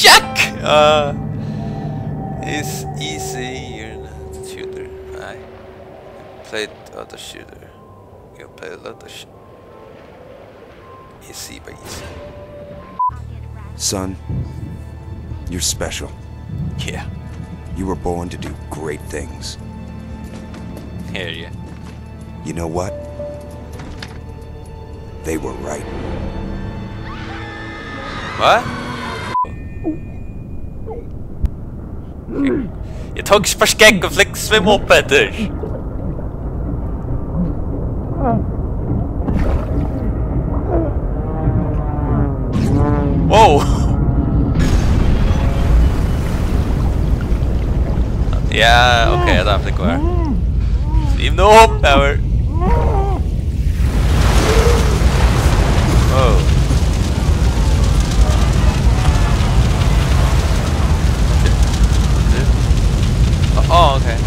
BioShock! It's easy, you're not a shooter. I played other shooter. You play a lot of easy by easy. Son, you're special. Yeah. You were born to do great things. Hear ya. You know what? They were right. What? Jag tog ett par skägg och flex med mopeder. Wow! Ja, okej, jag dammade kvar. Leave no hope power. Oh. Oh, okay.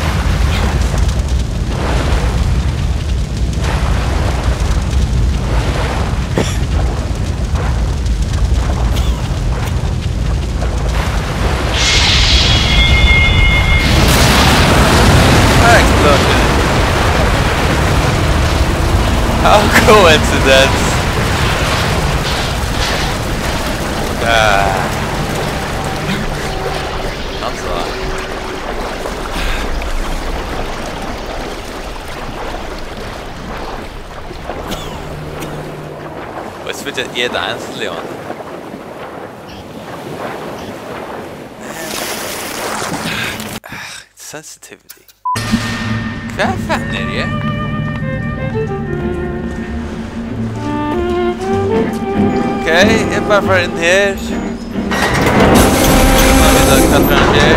Explosion. How coincidence. I'm sorry. Was wird jetzt jeder einzelne Leon? Sensitivity. Vad fan är det? Okej, jag bara får in här. Jag vill ha fram här.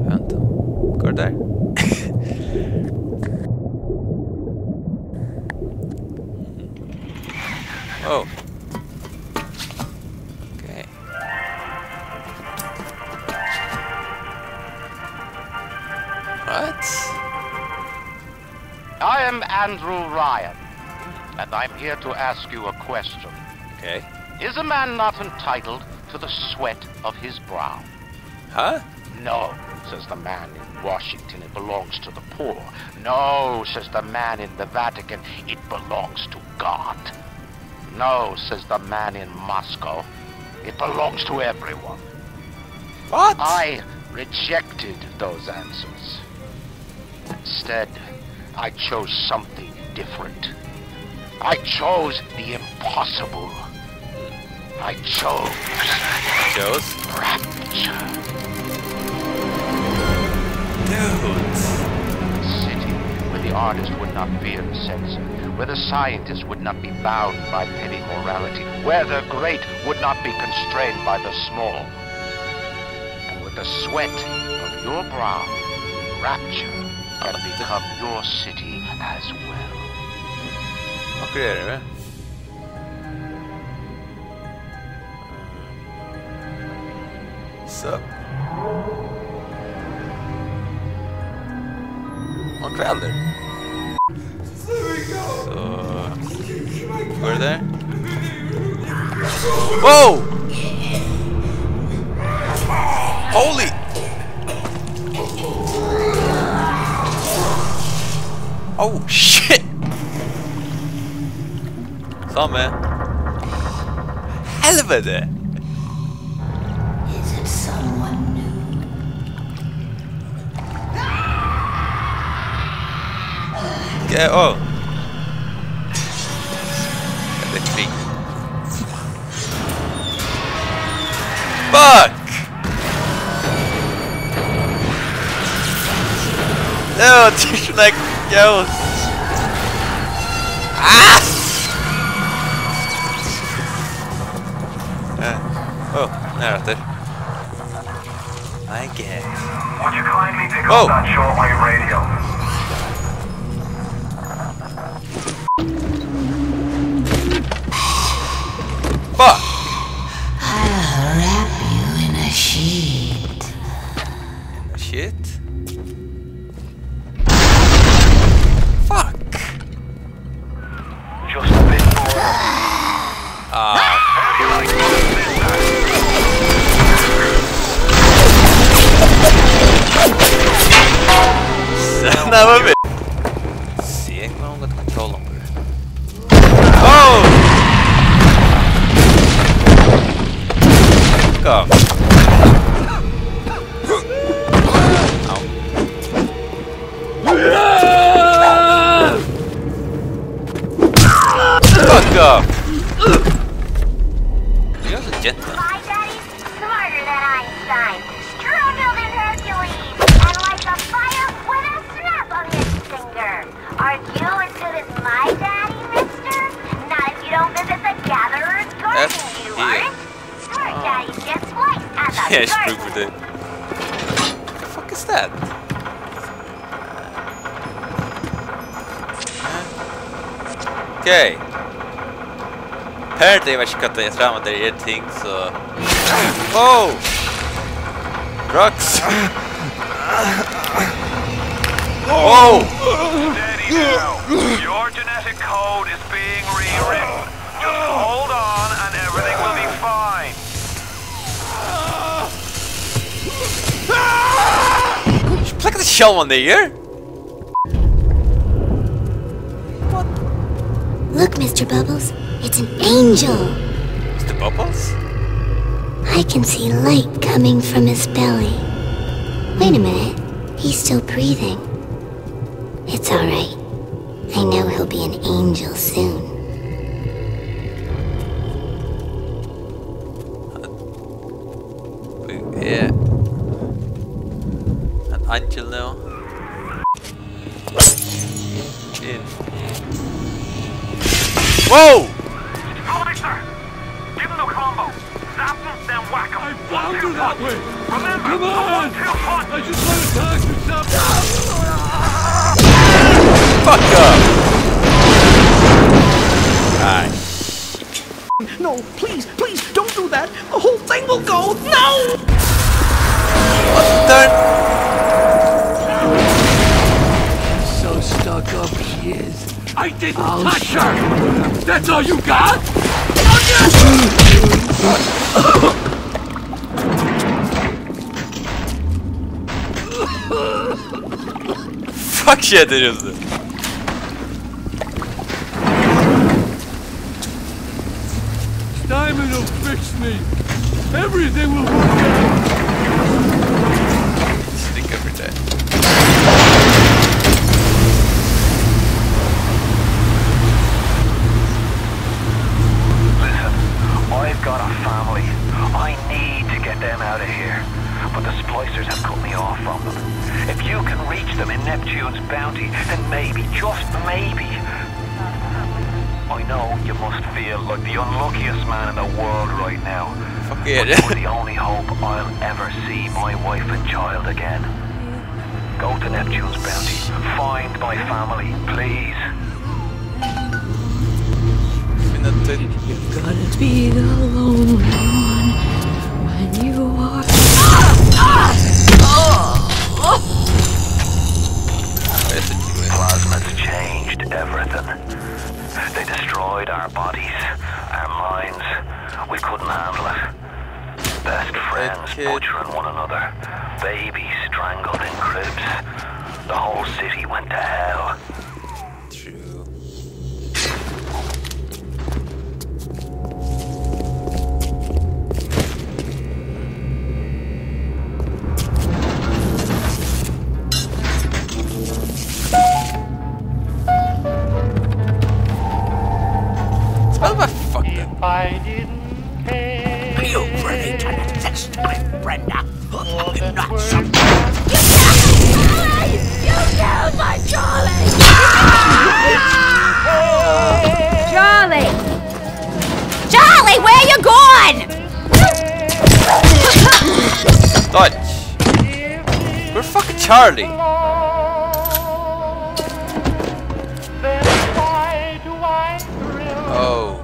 Vänta. Går det där? Oh. Okay. What? I am Andrew Ryan, and I'm here to ask you a question. Okay. Is a man not entitled to the sweat of his brow? Huh? No, says the man in Washington, it belongs to the poor. No, says the man in the Vatican, it belongs to God. No, says the man in Moscow, it belongs to everyone. What? I rejected those answers. Instead, I chose something different. I chose the impossible. I chose rapture. Dude. A city where the artist would not fear the censor, where the scientist would not be bound by petty morality, where the great would not be constrained by the small. And with the sweat of your brow, rapture can become your city as well. Vad är det? Så. Och kväller. Så. Var det där? Whoa! Holy! Oh shit! Samme. Helvete! Is it someone new? Okay, oh. Det är krig. Fuck! No, it's like ghosts. Ah! Oh, nära efter. I guess. Would you kindly pick up that shortwave radio? Fuck! I'll wrap you in a sheet. In a shit? Son of a bitch! Seeing long with control longer. Oh! Fuck off. Fuck off! You're a gentleman. My daddy's smarter than Einstein, stronger than Hercules, and like a fire with a snap of his finger. Are you as good as my daddy, mister? Not if you don't visit the Gatherer's Garden, you aren't? Your daddy's just white as a Yeah, garden. stupid. What the fuck is that? Okay. Apparently jag ska katta jag fram där är ting så... Oh! Drugs! Oh! Steady now. Your genetic code is being rewritten. Just hold on and everything will be fine. Look at the shell on there! Look, Mr. Bubbles. It's an angel. Mr. Bubbles? I can see light coming from his belly. Wait a minute. He's still breathing. It's alright. I know he'll be an angel soon. Yeah. An angel now. In. Whoa! Alright, sir. Give him the combo. Zap him, then whack him. I found her that way. Remember, Come on! 1, 2 punch. I just want to talk to something. Fuck up! Ah, No, please, please, don't do that. The whole thing will go. No! what the... So stuck up she is. I didn't touch her! That's all you got? Fuck shit det just det. Diamond will fix me. Everything will work out. Stick every day. Listen, I've got a family. I need to get them out of here. But the splicers have cut me off from them. If you can reach them in Neptune's bounty, then maybe, just maybe, I know you must feel like the unluckiest man in the world right now. Fuck yeah. You're the only hope I'll ever see my wife and child again. Go to Neptune's bounty. Find my family, please. You've gotta be the lonely one when you are. Plasma's changed everything. They destroyed our bodies, our minds. We couldn't handle it. Best friends butchering one another. Babies strangled in cribs. The whole city went to hell. True. Smell my fuck that. I didn't care. You really cannot test my Brenda. I'm not some. You killed my Charlie! Charlie! Charlie, where you going? Dodge. We're fucking Charlie. Then why do I thrill? Oh.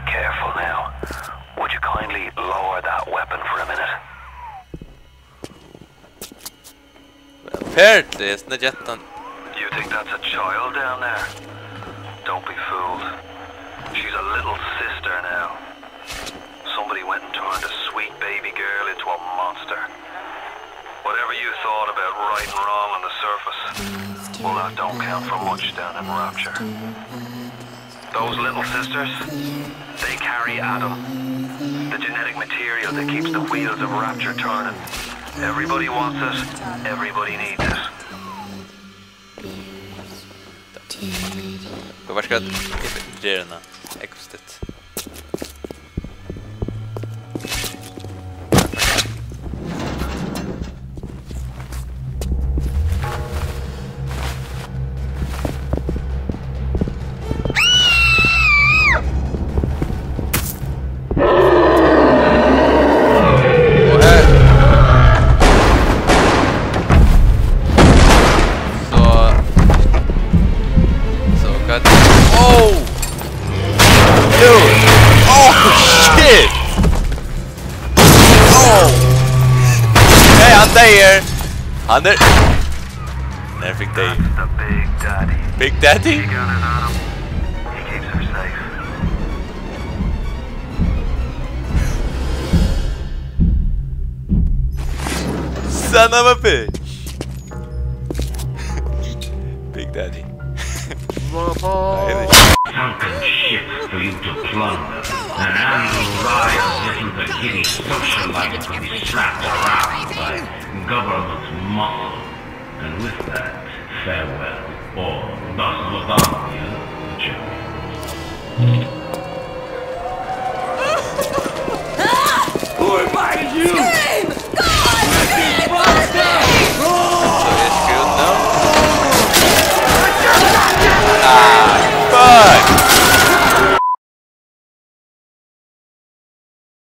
Careful now. Would you kindly lower that weapon for a minute? Apparently, it's not yet done. You think that's a child down there? Don't be fooled. She's a little sister now. Somebody went and turned a sweet Those little sisters, they carry Adam, the genetic material that keeps the wheels of Rapture turning. Everybody wants it, everybody needs it. Ваш гад Джерна, Экустет. Here, under. Never think they. That's the Big Daddy. Big Daddy? He got his Adam. He keeps her safe. Son of a bitch. Big Daddy. Sunken ships for you to plunder, and Andrew rides into the giddy socialite to be slapped around by government muscle. And with that, farewell, or thus without you, champion. Who invited you?